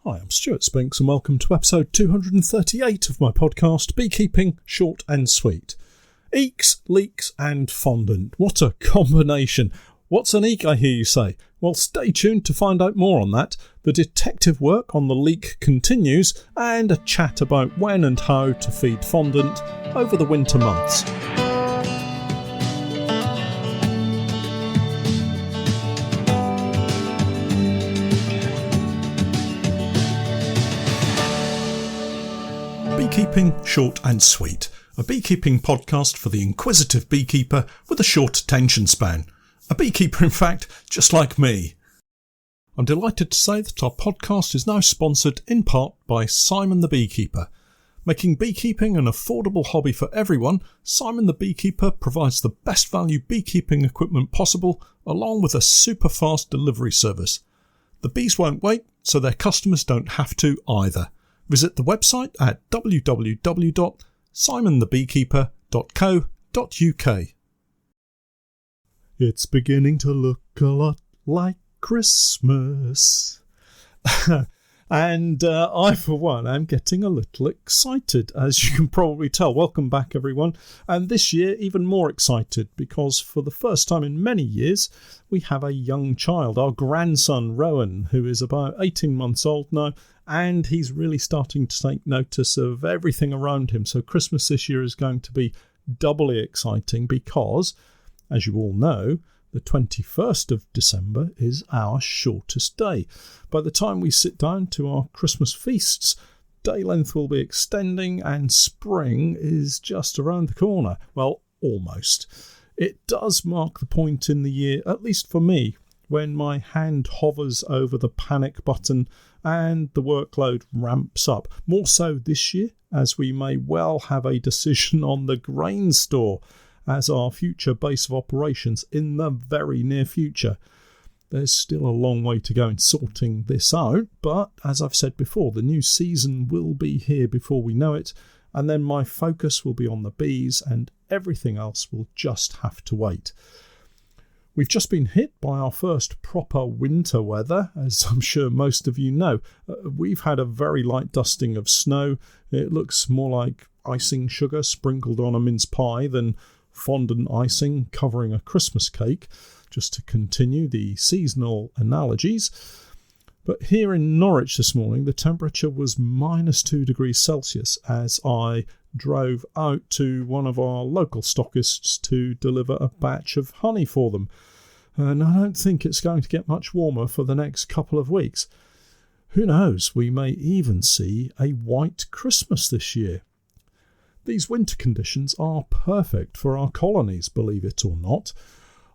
Hi, I'm Stewart Spinks and welcome to episode 238 of my podcast, Beekeeping Short and Sweet. Ekes, leeks and fondant. What a combination. What's an Eke, I hear you say? Well, stay tuned to find out more on that. The detective work on the leek continues and a chat about when and how to feed fondant over the winter months. Beekeeping Short and Sweet, a beekeeping podcast for the inquisitive beekeeper with a short attention span. A beekeeper, in fact, just like me. I'm delighted to say that our podcast is now sponsored in part by Simon the Beekeeper. Making beekeeping an affordable hobby for everyone, Simon the Beekeeper provides the best value beekeeping equipment possible, along with a super fast delivery service. The bees won't wait, so their customers don't have to either. Visit the website at www.simonthebeekeeper.co.uk. It's beginning to look a lot like Christmas. And I, for one, am getting a little excited, as you can probably tell. Welcome back, everyone. And this year, even more excited, because for the first time in many years, we have a young child, our grandson, Rowan, who is about 18 months old now, and he's really starting to take notice of everything around him. So Christmas this year is going to be doubly exciting because, as you all know, the 21st of December is our shortest day. By the time we sit down to our Christmas feasts, day length will be extending and spring is just around the corner. Well, almost. It does mark the point in the year, at least for me, when my hand hovers over the panic button and the workload ramps up. More so this year, as we may well have a decision on the grain store as our future base of operations in the very near future. There's still a long way to go in sorting this out, but as I've said before, the new season will be here before we know it, and then my focus will be on the bees and everything else will just have to wait. We've just been hit by our first proper winter weather, as I'm sure most of you know. We've had a very light dusting of snow. It looks more like icing sugar sprinkled on a mince pie than fondant icing covering a Christmas cake, just to continue the seasonal analogies. But here in Norwich this morning, the temperature was -2 degrees Celsius as I drove out to one of our local stockists to deliver a batch of honey for them. And I don't think it's going to get much warmer for the next couple of weeks. Who knows, we may even see a white Christmas this year. These winter conditions are perfect for our colonies, believe it or not.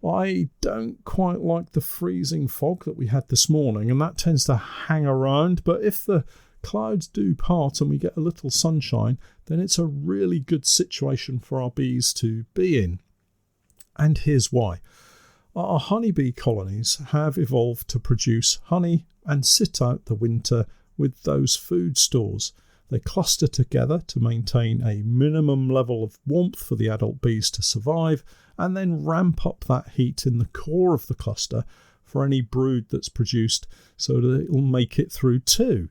I don't quite like the freezing fog that we had this morning, and that tends to hang around, but if the clouds do part and we get a little sunshine, then it's a really good situation for our bees to be in. And here's why. Our honeybee colonies have evolved to produce honey and sit out the winter with those food stores. They cluster together to maintain a minimum level of warmth for the adult bees to survive, and then ramp up that heat in the core of the cluster for any brood that's produced so that it'll make it through too.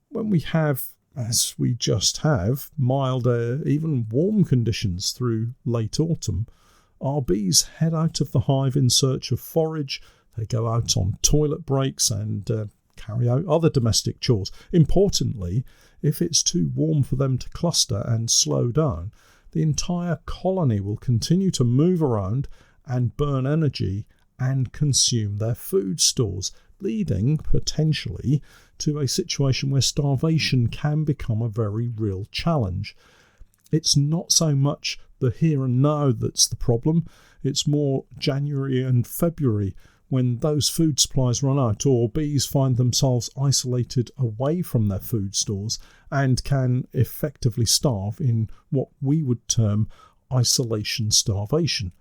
When we have, as we just have, milder, even warm conditions through late autumn, our bees head out of the hive in search of forage. They go out on toilet breaks and carry out other domestic chores. Importantly, if it's too warm for them to cluster and slow down, the entire colony will continue to move around and burn energy and consume their food stores, leading potentially to a situation where starvation can become a very real challenge. It's not so much the here and now that's the problem, it's more January and February when those food supplies run out or bees find themselves isolated away from their food stores and can effectively starve in what we would term isolation starvation.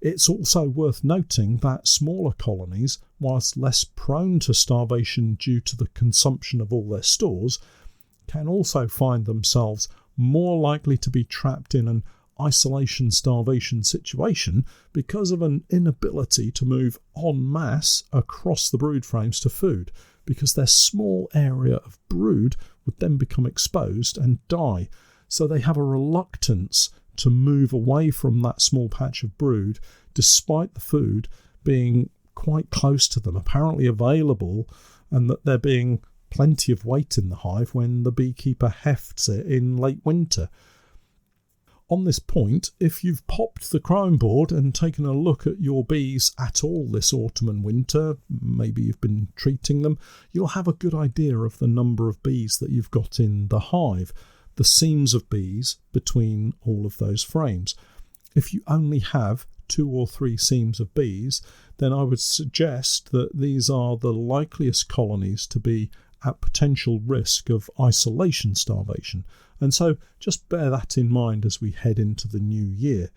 It's also worth noting that smaller colonies, whilst less prone to starvation due to the consumption of all their stores, can also find themselves more likely to be trapped in an isolation starvation situation because of an inability to move en masse across the brood frames to food. because their small area of brood would then become exposed and die. So they have a reluctance to move away from that small patch of brood, despite the food being quite close to them, apparently available, and that there being plenty of weight in the hive when the beekeeper hefts it in late winter. On this point, if you've popped the crime board and taken a look at your bees at all this autumn and winter, maybe you've been treating them, you'll have a good idea of the number of bees that you've got in the hive, the seams of bees between all of those frames. If you only have 2 or 3 seams of bees, then I would suggest that these are the likeliest colonies to be at potential risk of isolation starvation. And so just bear that in mind as we head into the new year.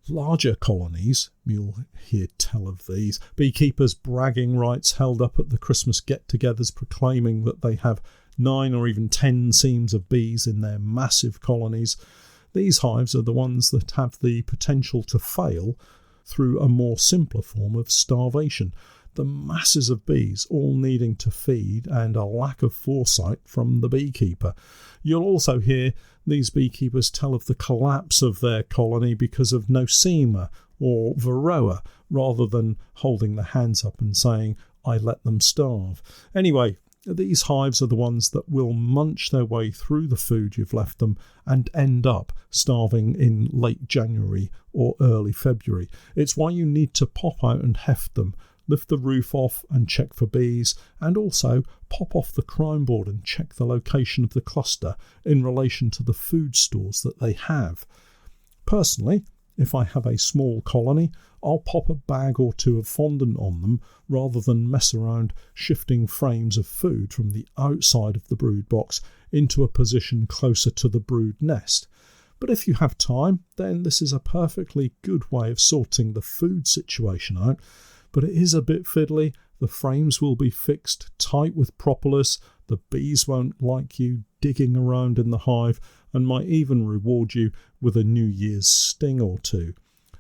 Larger colonies, you'll hear tell of these, beekeepers bragging rights held up at the Christmas get-togethers proclaiming that they have 9 or even 10 seams of bees in their massive colonies. These hives are the ones that have the potential to fail through a more simpler form of starvation. The masses of bees all needing to feed and a lack of foresight from the beekeeper. You'll also hear these beekeepers tell of the collapse of their colony because of nosema or varroa, rather than holding their hands up and saying, I let them starve. Anyway, these hives are the ones that will munch their way through the food you've left them and end up starving in late January or early February. It's why you need to pop out and heft them, lift the roof off and check for bees, and also pop off the crime board and check the location of the cluster in relation to the food stores that they have. Personally, if I have a small colony, I'll pop a bag or 2 of fondant on them rather than mess around shifting frames of food from the outside of the brood box into a position closer to the brood nest. But if you have time, then this is a perfectly good way of sorting the food situation out. But it is a bit fiddly. The frames will be fixed tight with propolis, the bees won't like you digging around in the hive, and might even reward you with a New Year's sting or 2.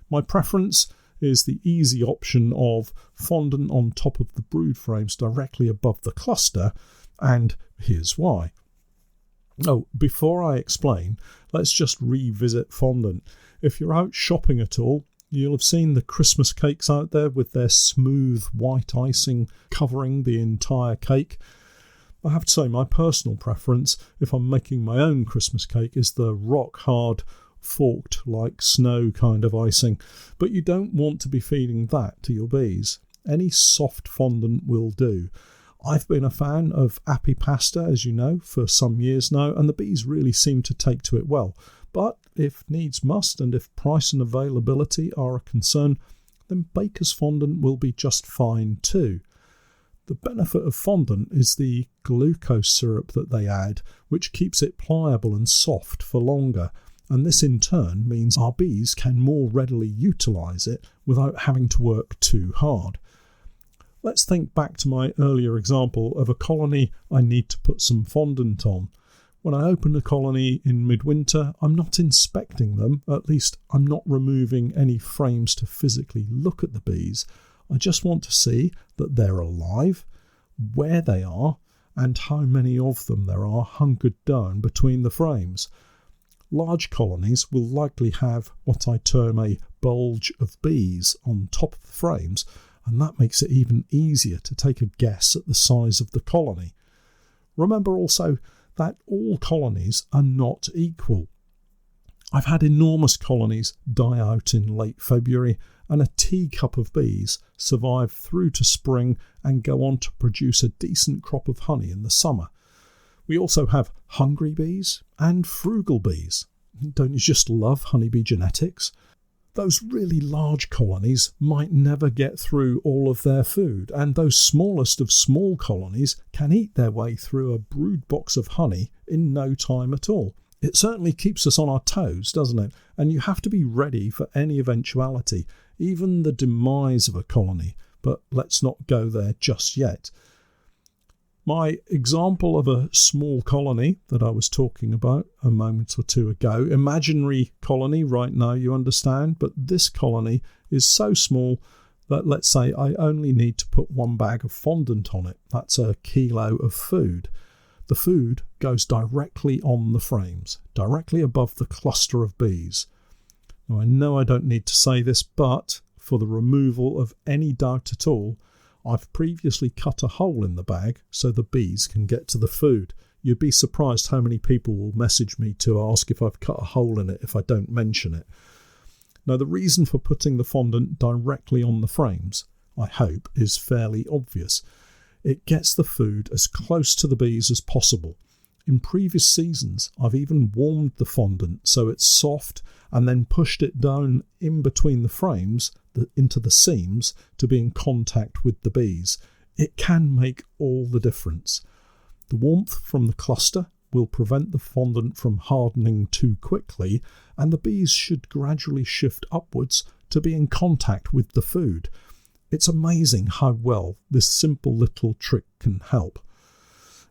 My preference is the easy option of fondant on top of the brood frames directly above the cluster, and here's why. Oh, before I explain, let's just revisit fondant. If you're out shopping at all, you'll have seen the Christmas cakes out there with their smooth white icing covering the entire cake. I have to say my personal preference, if I'm making my own Christmas cake, is the rock-hard, forked like snow kind of icing. But you don't want to be feeding that to your bees. Any soft fondant will do. I've been a fan of appy pasta, as you know, for some years now, and the bees really seem to take to it well. But if needs must, and if price and availability are a concern, then baker's fondant will be just fine too. The benefit of fondant is the glucose syrup that they add, which keeps it pliable and soft for longer, and this in turn means our bees can more readily utilise it without having to work too hard. Let's think back to my earlier example of a colony I need to put some fondant on. When I open a colony in midwinter, I'm not inspecting them, at least I'm not removing any frames to physically look at the bees. I just want to see that they're alive, where they are, and how many of them there are hunkered down between the frames. Large colonies will likely have what I term a bulge of bees on top of the frames, and that makes it even easier to take a guess at the size of the colony. Remember also that all colonies are not equal. I've had enormous colonies die out in late February, and a teacup of bees survive through to spring and go on to produce a decent crop of honey in the summer. We also have hungry bees and frugal bees. Don't you just love honeybee genetics? Those really large colonies might never get through all of their food, and those smallest of small colonies can eat their way through a brood box of honey in no time at all. It certainly keeps us on our toes, doesn't it? And you have to be ready for any eventuality, even the demise of a colony, but let's not go there just yet. My example of a small colony that I was talking about a moment or two ago, imaginary colony right now, you understand, but this colony is so small But let's say I only need to put 1 bag of fondant on it. That's a kilo of food. The food goes directly on the frames, directly above the cluster of bees. Now, I know I don't need to say this, but for the removal of any doubt at all, I've previously cut a hole in the bag so the bees can get to the food. You'd be surprised how many people will message me to ask if I've cut a hole in it if I don't mention it. Now, the reason for putting the fondant directly on the frames, I hope, is fairly obvious. It gets the food as close to the bees as possible. In previous seasons, I've even warmed the fondant so it's soft and then pushed it down in between the frames into the seams to be in contact with the bees. It can make all the difference. The warmth from the cluster will prevent the fondant from hardening too quickly, and the bees should gradually shift upwards to be in contact with the food. It's amazing how well this simple little trick can help.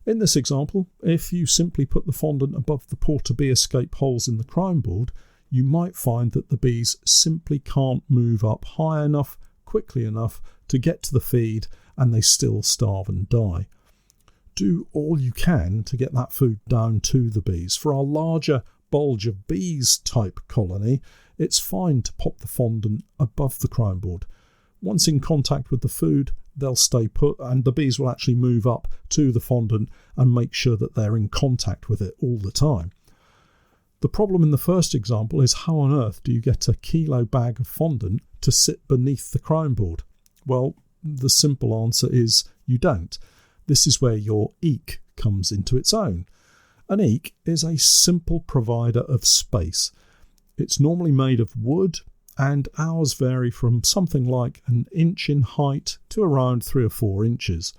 In this example, if you simply put the fondant above the porter bee escape holes in the crown board, you might find that the bees simply can't move up high enough, quickly enough to get to the feed, and they still starve and die. Do all you can to get that food down to the bees. For our larger bulge of bees type colony, it's fine to pop the fondant above the crown board. Once in contact with the food, they'll stay put, and the bees will actually move up to the fondant and make sure that they're in contact with it all the time. The problem in the first example is how on earth do you get a kilo bag of fondant to sit beneath the crown board? Well, the simple answer is you don't. This is where your Eke comes into its own. An Eke is a simple provider of space. It's normally made of wood, and ours vary from something like 1 inch in height to around 3 or 4 inches.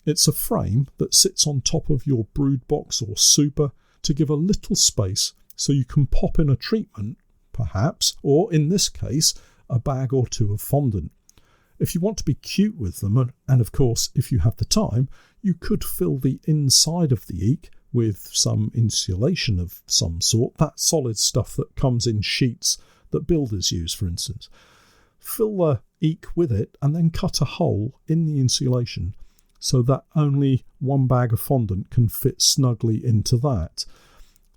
It's a frame that sits on top of your brood box or super to give a little space so you can pop in a treatment, perhaps, or in this case, a bag or 2 of fondant. If you want to be cute with them, and of course if you have the time, you could fill the inside of the Eke with some insulation of some sort, that solid stuff that comes in sheets that builders use, for instance. Fill the Eke with it and then cut a hole in the insulation so that only 1 bag of fondant can fit snugly into that.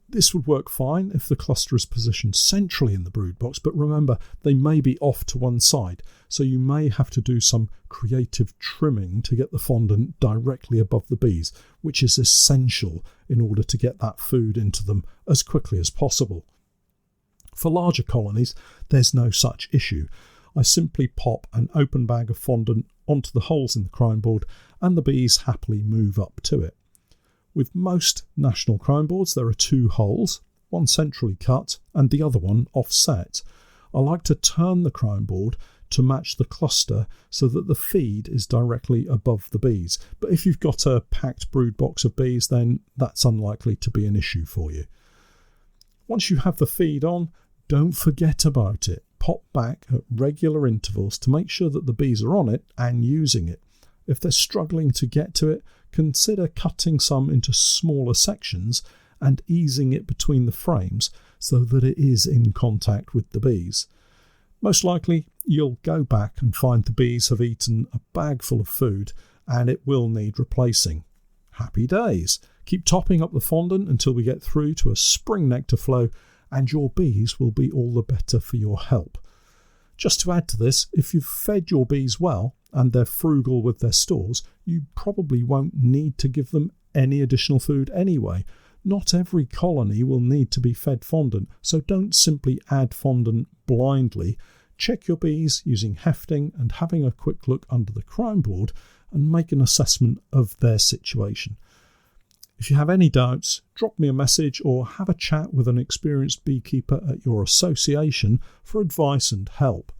This would work fine if the cluster is positioned centrally in the brood box, but remember, they may be off to one side, so you may have to do some creative trimming to get the fondant directly above the bees, which is essential in order to get that food into them as quickly as possible. For larger colonies, there's no such issue. I simply pop an open bag of fondant onto the holes in the crown board, and the bees happily move up to it. With most national crown boards, there are 2 holes, one centrally cut and the other one offset. I like to turn the crown board to match the cluster so that the feed is directly above the bees. But if you've got a packed brood box of bees, then that's unlikely to be an issue for you. Once you have the feed on, don't forget about it. Pop back at regular intervals to make sure that the bees are on it and using it. If they're struggling to get to it, consider cutting some into smaller sections and easing it between the frames so that it is in contact with the bees. Most likely, you'll go back and find the bees have eaten a bag full of food and it will need replacing. Happy days! Keep topping up the fondant until we get through to a spring nectar flow, and your bees will be all the better for your help. Just to add to this, if you've fed your bees well and they're frugal with their stores, you probably won't need to give them any additional food anyway. Not every colony will need to be fed fondant, so don't simply add fondant blindly. Check your bees using hefting and having a quick look under the crown board and make an assessment of their situation. If you have any doubts, drop me a message or have a chat with an experienced beekeeper at your association for advice and help.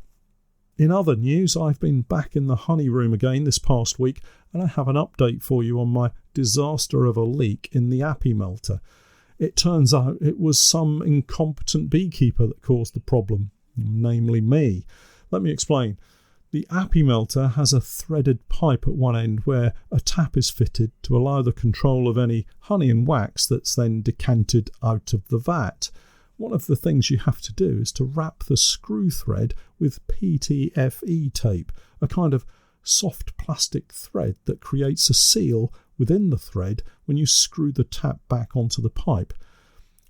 In other news, I've been back in the honey room again this past week, and I have an update for you on my disaster of a leak in the appy melter. It turns out it was some incompetent beekeeper that caused the problem, namely me. Let me explain. The appy melter has a threaded pipe at one end where a tap is fitted to allow the control of any honey and wax that's then decanted out of the vat. one of the things you have to do is to wrap the screw thread with PTFE tape, a kind of soft plastic thread that creates a seal within the thread when you screw the tap back onto the pipe.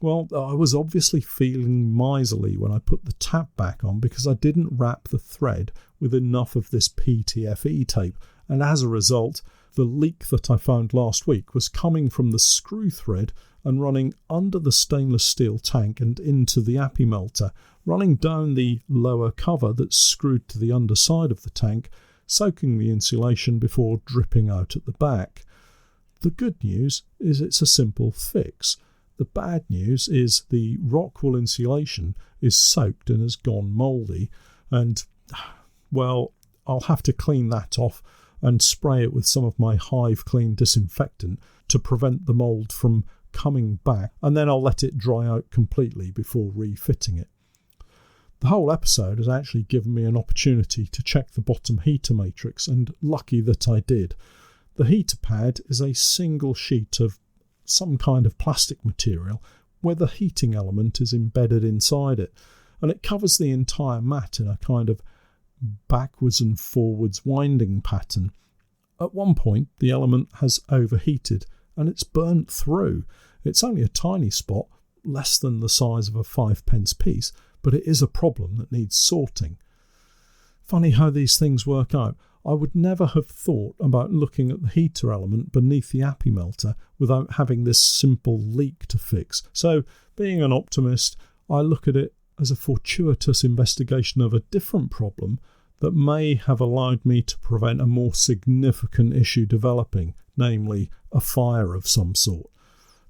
Well, I was obviously feeling miserly when I put the tap back on because I didn't wrap the thread with enough of this PTFE tape, and as a result, the leak that I found last week was coming from the screw thread and running under the stainless steel tank and into the Appy melter, running down the lower cover that's screwed to the underside of the tank, soaking the insulation before dripping out at the back. The good news is it's a simple fix. The bad news is the rock wool insulation is soaked and has gone mouldy, and, well, I'll have to clean that off and spray it with some of my Hive Clean disinfectant to prevent the mould from coming back, and then I'll let it dry out completely before refitting it. The whole episode has actually given me an opportunity to check the bottom heater matrix, and lucky that I did. The heater pad is a single sheet of some kind of plastic material where the heating element is embedded inside it, and it covers the entire mat in a kind of backwards and forwards winding pattern. At one point the element has overheated and it's burnt through. It's only a tiny spot, less than the size of a 5p piece, but it is a problem that needs sorting. Funny how these things work out. I would never have thought about looking at the heater element beneath the Appy melter without having this simple leak to fix. So, being an optimist, I look at it as a fortuitous investigation of a different problem that may have allowed me to prevent a more significant issue developing, namely a fire of some sort.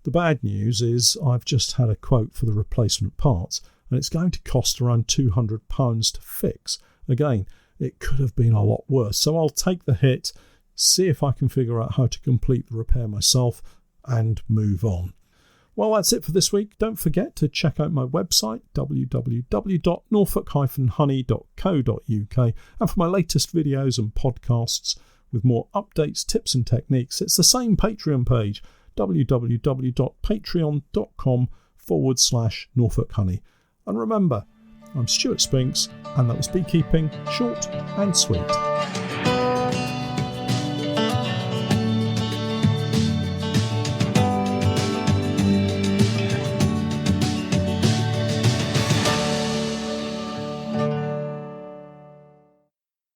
The bad news is I've just had a quote for the replacement parts, and it's going to cost around £200 to fix. Again, it could have been a lot worse, so I'll take the hit, see if I can figure out how to complete the repair myself, and move on. Well, that's it for this week. Don't forget to check out my website, www.norfolk-honey.co.uk, and for my latest videos and podcasts with more updates, tips and techniques, it's the same Patreon page, www.patreon.com/Norfolk Honey. And remember, I'm Stewart Spinks, and that was Beekeeping Short and Sweet.